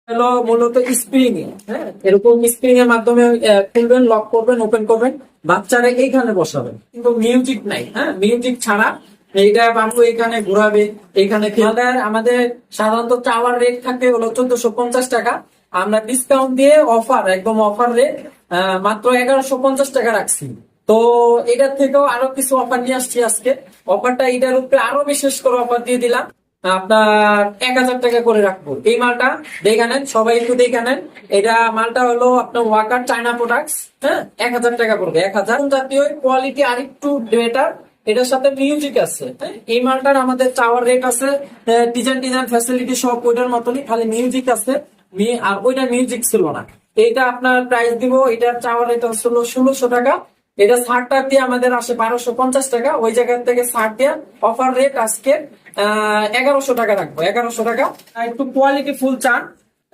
হলো মূলত স্প্রিং হ্যাঁ, এরকম স্প্রিং এর মাধ্যমে খুলবেন, লক করবেন, ওপেন করবেন, বাচ্চারা এইখানে বসাবেন, কিন্তু মিউজিক নাই। হ্যাঁ, মিউজিক ছাড়া এইটা বাবু এখানে ঘোরাবে, এইখানে খেলবে। আমাদের সাধারণত চাওয়ার রেট থাকে হলো 1450 টাকা। আমরা ডিসকাউন্ট দিয়ে অফার, একদম অফার রেট মাত্র 1150 টাকা রাখছি। তো এটার থেকেও আরো কিছু অফার নিয়ে আসছি আজকে। অফারটা এটার উপরে আরো বিশেষ করে অফার দিয়ে দিলাম। আপনার 1000 টাকা করে রাখবো এই মালটা। দেখে নেন, সবাই একটু দেখে নেন। এটা মালটা হলো আপনার ওয়াকার চায়না প্রোডাক্টস। হ্যাঁ, 1000 টাকা পড়বে, 1000। জাতীয় কোয়ালিটি আরেকটু বেটার, এটার সাথে মিউজিক আছে। হ্যাঁ, এই মালটার আমাদের চাওয়ার রেট আছে ডিজাইন ডিজাইন ফ্যাসিলিটি সব ওইটার মতনই, খালি মিউজিক আছে। আর ওইটার মিউজিক ছিল না। এইটা আপনার প্রাইস দিব, এটার চাওয়ার রেট হচ্ছিল 1600 টাকা। এটা ছাড়টা দিয়ে আমাদের আসে 1250 টাকা, ওই জায়গা থেকে ছাড় দিয়ে অফার রেট আজকে 1100 টাকা রাখবো, 1100 টাকা। আর একটু কোয়ালিটি ফুল চান